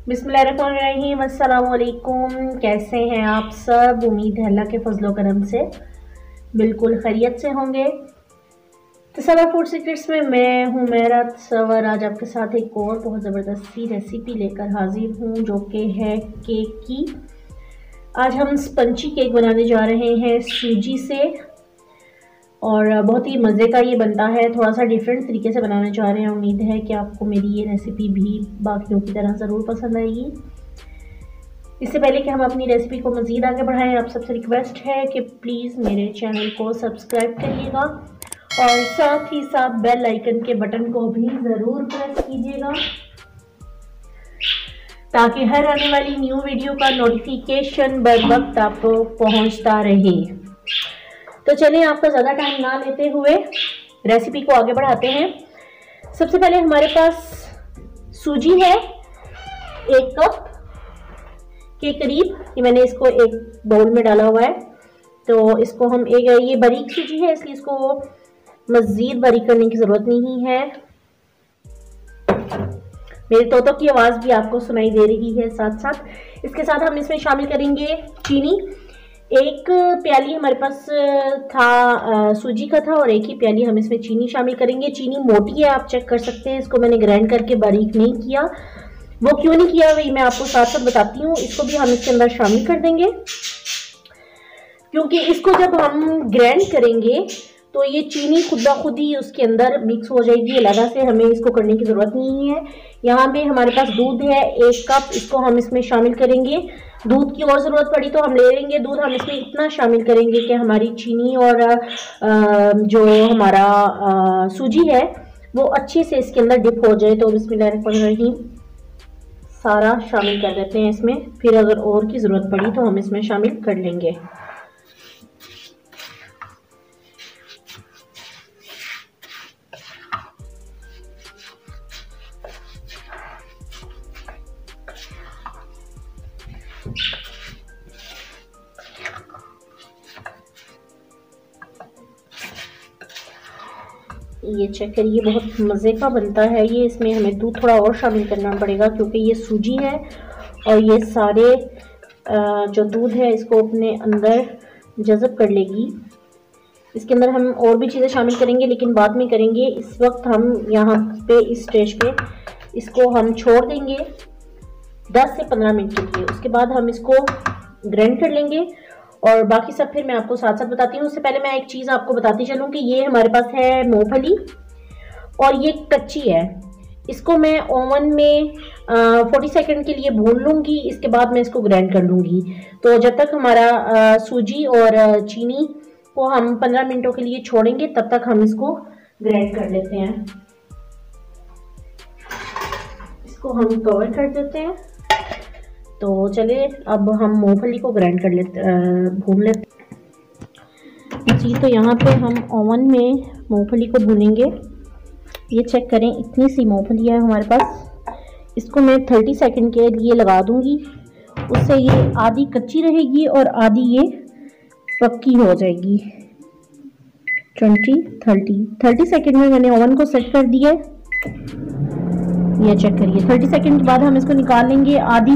बिस्मिल्लाहिर्रहमानिर्रहीम, अस्सलाम वालेकुम। कैसे हैं आप सब? उम्मीद है अल्लाह के फजलो करम से बिल्कुल खैरियत से होंगे। तसव्वुर फूड सीक्रेट्स में मैं हूँ मेरा तसव्वुर। आज आपके साथ एक और बहुत ज़बरदस्त सी रेसिपी लेकर हाजिर हूँ जो कि है केक की। आज हम स्पंजी केक बनाने जा रहे हैं सूजी से और बहुत ही मज़े का ये बनता है। थोड़ा सा डिफरेंट तरीके से बनाने जा रहे हैं। उम्मीद है कि आपको मेरी ये रेसिपी भी बाकियों की तरह ज़रूर पसंद आएगी। इससे पहले कि हम अपनी रेसिपी को मज़ीद आगे बढ़ाएं, आप सबसे रिक्वेस्ट है कि प्लीज़ मेरे चैनल को सब्सक्राइब करिएगा और साथ ही साथ बेल आइकन के बटन को भी ज़रूर प्रेस कीजिएगा ताकि हर आने वाली न्यू वीडियो का नोटिफिकेशन बर वक्त आपको पहुंचता रहे। तो चलिए आपका ज़्यादा टाइम ना लेते हुए रेसिपी को आगे बढ़ाते हैं। सबसे पहले हमारे पास सूजी है 1 कप के करीब। ये मैंने इसको एक बाउल में डाला हुआ है। तो इसको हम ये बारीक सूजी है इसलिए इसको मज़ीद बारीक करने की ज़रूरत नहीं है। मेरे तोतों की आवाज़ भी आपको सुनाई दे रही है। साथ साथ इसके साथ हम इसमें शामिल करेंगे चीनी। 1 प्याली हमारे पास था सूजी का था और 1 ही प्याली हम इसमें चीनी शामिल करेंगे। चीनी मोटी है, आप चेक कर सकते हैं। इसको मैंने ग्राइंड करके बारीक नहीं किया। वो क्यों नहीं किया वही मैं आपको साथ साथ बताती हूँ। इसको भी हम इसके अंदर शामिल कर देंगे क्योंकि इसको जब हम ग्राइंड करेंगे तो ये चीनी खुद ब खुद ही उसके अंदर मिक्स हो जाएगी। अलग से हमें इसको करने की ज़रूरत नहीं है। यहाँ पे हमारे पास दूध है 1 कप, इसको हम इसमें शामिल करेंगे। दूध की और ज़रूरत पड़ी तो हम ले लेंगे। दूध हम इसमें इतना शामिल करेंगे कि हमारी चीनी और जो हमारा सूजी है वो अच्छे से इसके अंदर डिप हो जाए। तो बिस्मिल्लाहिर्रहमानिर्रहीम सारा शामिल कर देते हैं इसमें। फिर अगर और की ज़रूरत पड़ी तो हम इसमें शामिल कर लेंगे। ये चेक करिए, बहुत मज़े का बनता है ये। इसमें हमें दूध थोड़ा और शामिल करना पड़ेगा क्योंकि ये सूजी है और ये सारे जो दूध है इसको अपने अंदर जज़ब कर लेगी। इसके अंदर हम और भी चीज़ें शामिल करेंगे लेकिन बाद में करेंगे। इस वक्त हम यहाँ पे इस स्टेज पे इसको हम छोड़ देंगे 10 से 15 मिनट के लिए। उसके बाद हम इसको ग्राइंड कर लेंगे और बाकी सब फिर मैं आपको साथ साथ बताती हूँ। उससे पहले मैं एक चीज़ आपको बताती चलूँ कि ये हमारे पास है मूंगफली और ये कच्ची है। इसको मैं ओवन में 40 सेकंड के लिए भून लूँगी। इसके बाद मैं इसको ग्राइंड कर लूँगी। तो जब तक हमारा सूजी और चीनी को हम 15 मिनटों के लिए छोड़ेंगे तब तक हम इसको ग्राइंड कर लेते हैं। इसको हम कवर कर देते हैं। तो चलिए अब हम मूंगफली को ग्राइंड कर लेते भून लेते जी। तो यहाँ पे हम ओवन में मूंगफली को भूनेंगे। ये चेक करें, इतनी सी मूंगफली है हमारे पास। इसको मैं 30 सेकंड के लिए लगा दूंगी। उससे ये आधी कच्ची रहेगी और आधी ये पक्की हो जाएगी। 30 सेकंड में मैंने ओवन को सेट कर दिया। ये चेक करिए, 30 सेकंड के बाद हम इसको निकाल लेंगे। आधी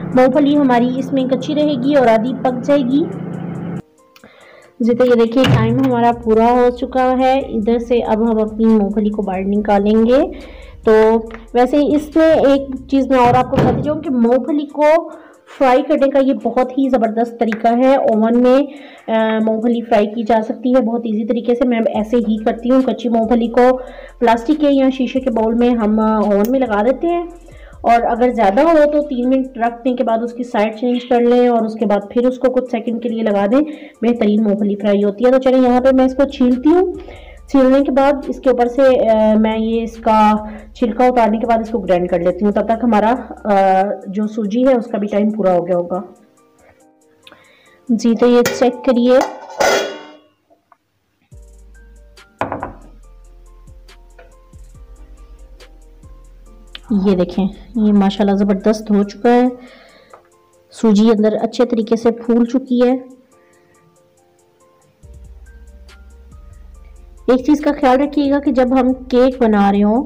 मूंगफली हमारी इसमें कच्ची रहेगी और आधी पक जाएगी जी। तो ये देखिए टाइम हमारा पूरा हो चुका है। इधर से अब हम अपनी मूंगफली को बाहर निकालेंगे। तो वैसे इसमें एक चीज़ मैं और आपको बताती जाऊँ कि मूंगफली को फ्राई करने का ये बहुत ही ज़बरदस्त तरीका है। ओवन में मूंगफली फ्राई की जा सकती है बहुत इजी तरीके से। मैं ऐसे ही करती हूँ। कच्ची मूंगफली को प्लास्टिक के या शीशे के बाउल में हम ओवन में लगा देते हैं और अगर ज़्यादा हो तो 3 मिनट रखने के बाद उसकी साइड चेंज कर लें और उसके बाद फिर उसको कुछ सेकंड के लिए लगा दें। बेहतरीन मूंगफली फ्राई होती है। तो चलिए यहाँ पे मैं इसको छीलती हूँ। छीलने के बाद इसके ऊपर से मैं ये इसका छिलका उतारने के बाद इसको ग्राइंड कर लेती हूँ। तब तक हमारा जो सूजी है उसका भी टाइम पूरा हो गया होगा जी। तो ये चेक करिए, ये देखें, ये माशाल्लाह ज़बरदस्त हो चुका है। सूजी अंदर अच्छे तरीके से फूल चुकी है। एक चीज़ का ख्याल रखिएगा कि जब हम केक बना रहे हों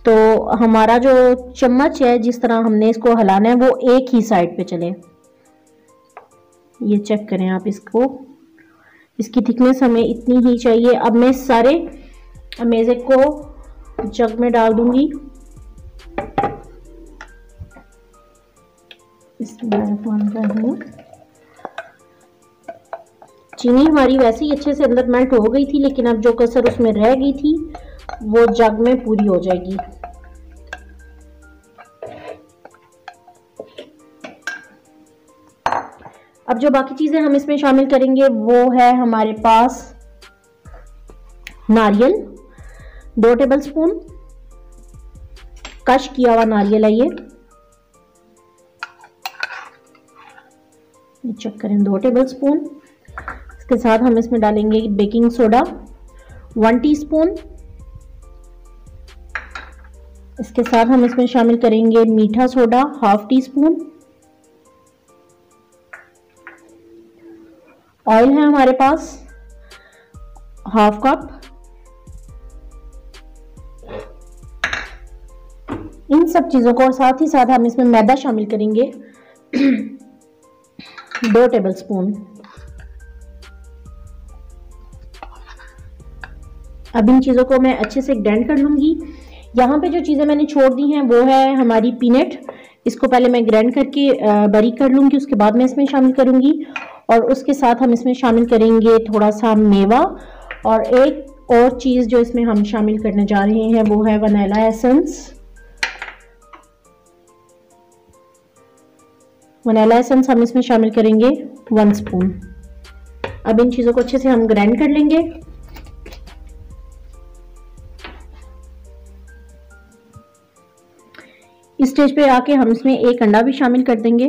तो हमारा जो चम्मच है जिस तरह हमने इसको हिलाना है वो एक ही साइड पे चले। ये चेक करें आप इसको, इसकी थिकनेस हमें इतनी ही चाहिए। अब मैं सारे अमेज़े को जग में डाल दूंगी। चीनी हमारी वैसे ही अच्छे से अंदर मेल्ट हो गई थी, लेकिन अब जो कसर उसमें रह गई थी वो जग में पूरी हो जाएगी। अब जो बाकी चीजें हम इसमें शामिल करेंगे वो है हमारे पास नारियल, 2 टेबलस्पून क्रश किया हुआ नारियल है ये चेक करें, 2 टेबलस्पून। इसके साथ हम इसमें डालेंगे बेकिंग सोडा 1 टीस्पून। इसके साथ हम इसमें शामिल करेंगे मीठा सोडा 1/2 टीस्पून। ऑयल है हमारे पास 1/2 कप। इन सब चीजों को और साथ ही साथ हम इसमें मैदा शामिल करेंगे 2 टेबलस्पून। अब इन चीजों को मैं अच्छे से ग्राइंड कर लूंगी। यहाँ पे जो चीजें मैंने छोड़ दी हैं वो है हमारी पीनट। इसको पहले मैं ग्राइंड करके बारीक कर लूंगी, उसके बाद मैं इसमें शामिल करूंगी। और उसके साथ हम इसमें शामिल करेंगे थोड़ा सा मेवा, और एक और चीज जो इसमें हम शामिल करने जा रहे हैं वो है वनीला एसेंस। वनीला एसेंस हम इसमें शामिल करेंगे 1 स्पून। अब इन चीजों को अच्छे से हम ग्राइंड कर लेंगे। इस स्टेज पे आके हम इसमें 1 अंडा भी शामिल कर देंगे।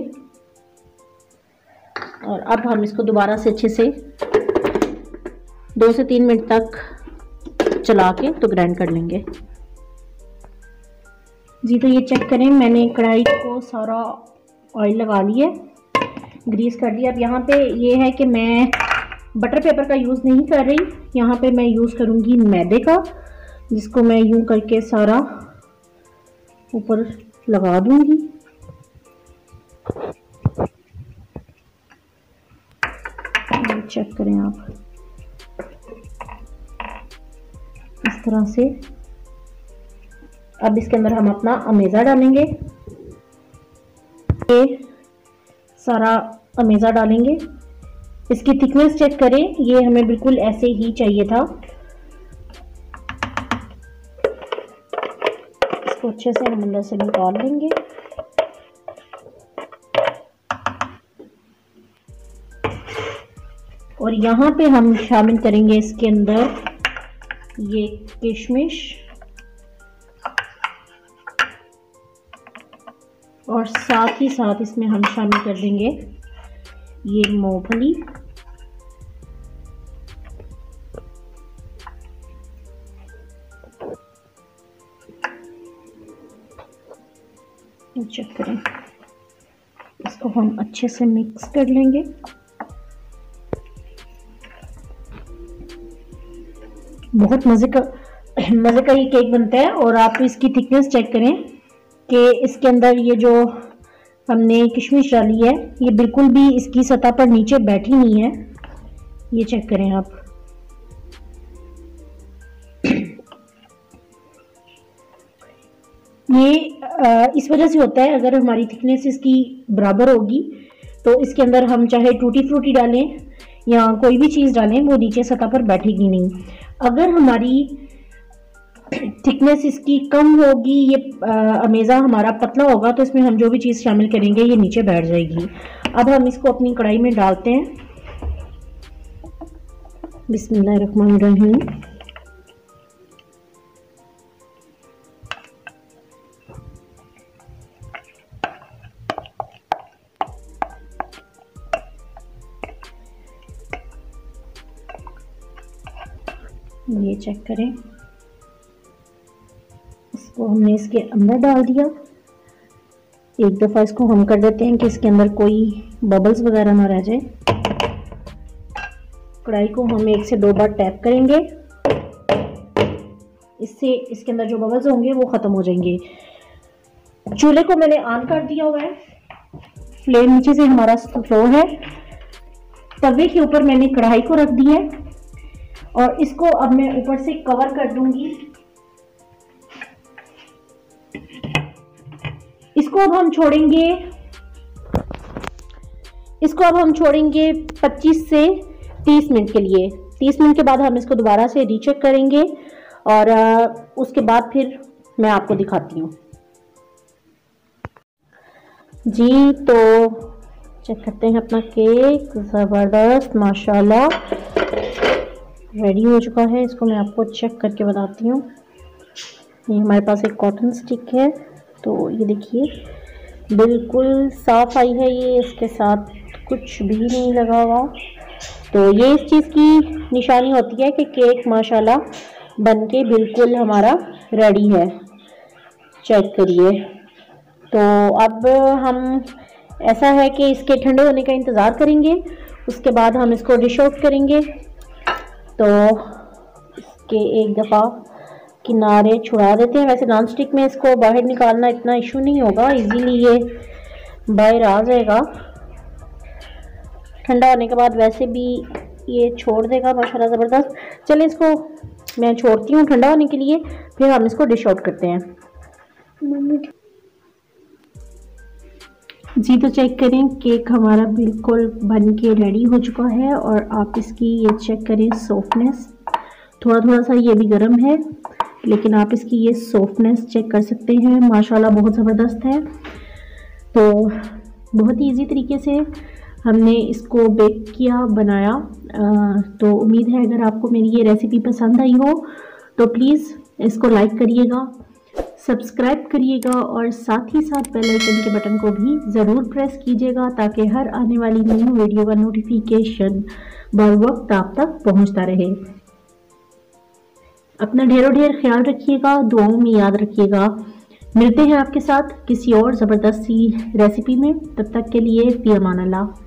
और अब हम इसको दोबारा से अच्छे से 2 से 3 मिनट तक चला के तो ग्राइंड कर लेंगे जी। तो ये चेक करें, मैंने कढ़ाई को सारा ऑयल लगा लिया, ग्रीस कर दिया। अब यहाँ पे ये है कि मैं बटर पेपर का यूज़ नहीं कर रही, यहाँ पे मैं यूज़ करूँगी मैदे का, जिसको मैं यूं करके सारा ऊपर लगा दूंगी। चेक करें आप इस तरह से। अब इसके अंदर हम अपना अमेज़ा डालेंगे, ये सारा अमेज़ा डालेंगे। इसकी थिकनेस चेक करें, ये हमें बिल्कुल ऐसे ही चाहिए था। इसको अच्छे से हम अंदर से निकाल लेंगे। और यहाँ पे हम शामिल करेंगे इसके अंदर ये किशमिश और साथ ही साथ इसमें हम शामिल कर देंगे ये मूंगफली। चेक करें, इसको हम अच्छे से मिक्स कर लेंगे। बहुत मज़े का ये केक बनता है। और आप इसकी थिकनेस चेक करें कि इसके अंदर ये जो हमने किशमिश डाली है ये बिल्कुल भी इसकी सतह पर नीचे बैठी नहीं है। ये चेक करें आप। ये इस वजह से होता है, अगर हमारी थिकनेस इसकी बराबर होगी तो इसके अंदर हम चाहे टूटी फ्रूटी डालें या कोई भी चीज़ डालें वो नीचे सतह पर बैठेगी नहीं। अगर हमारी थिकनेस इसकी कम होगी, ये अमेज़ा हमारा पतला होगा, तो इसमें हम जो भी चीज़ शामिल करेंगे ये नीचे बैठ जाएगी। अब हम इसको अपनी कढ़ाई में डालते हैं। बिस्मिल्लाहिर्रहमानिर्रहीम। ये चेक करें, इसको हमने इसके अंदर डाल दिया। एक दफ़ा इसको हम कर देते हैं कि इसके अंदर कोई बबल्स वगैरह ना रह जाए। कढ़ाई को हम 1 से 2 बार टैप करेंगे इससे इसके अंदर जो बबल्स होंगे वो ख़त्म हो जाएंगे। चूल्हे को मैंने ऑन कर दिया हुआ है, फ्लेम नीचे से हमारा स्लो है। तवे के ऊपर मैंने कढ़ाई को रख दी है और इसको अब मैं ऊपर से कवर कर दूंगी। इसको अब हम छोड़ेंगे 25 से 30 मिनट के लिए। 30 मिनट के बाद हम इसको दोबारा से रीचेक करेंगे और उसके बाद फिर मैं आपको दिखाती हूँ। जी तो चेक करते हैं अपना केक, ज़बरदस्त माशाल्लाह रेडी हो चुका है। इसको मैं आपको चेक करके बताती हूँ। ये हमारे पास एक कॉटन स्टिक है, तो ये देखिए बिल्कुल साफ आई है ये, इसके साथ कुछ भी नहीं लगा हुआ। तो ये इस चीज़ की निशानी होती है कि केक माशाल्लाह बनके बिल्कुल हमारा रेडी है। चेक करिए। तो अब हम ऐसा है कि इसके ठंडे होने का इंतज़ार करेंगे, उसके बाद हम इसको डिश आउट करेंगे। तो इसके एक दफ़ा किनारे छुड़ा देते हैं। वैसे नॉन स्टिक में इसको बाहर निकालना इतना इशू नहीं होगा, इजीली ये बाहर आ जाएगा। ठंडा होने के बाद वैसे भी ये छोड़ देगा माशाल्लाह ज़बरदस्त। चलिए इसको मैं छोड़ती हूँ ठंडा होने के लिए, फिर हम इसको डिश आउट करते हैं। जी तो चेक करें, केक हमारा बिल्कुल बन के रेडी हो चुका है और आप इसकी ये चेक करें सॉफ्टनेस, थोड़ा सा ये भी गर्म है लेकिन आप इसकी ये सॉफ्टनेस चेक कर सकते हैं, माशाल्लाह बहुत ज़बरदस्त है। तो बहुत ही ईजी तरीके से हमने इसको बेक किया, बनाया। तो उम्मीद है अगर आपको मेरी ये रेसिपी पसंद आई हो तो प्लीज़ इसको लाइक करिएगा, सब्सक्राइब करिएगा और साथ ही साथ बेल आइकन के बटन को भी ज़रूर प्रेस कीजिएगा ताकि हर आने वाली न्यू वीडियो का नोटिफिकेशन बर वक्त आप तक पहुंचता रहे। अपना ढेरों ढेर ख्याल रखिएगा, दुआओं में याद रखिएगा। मिलते हैं आपके साथ किसी और ज़बरदस्त सी रेसिपी में, तब तक के लिए फ़ी अमान अल्लाह।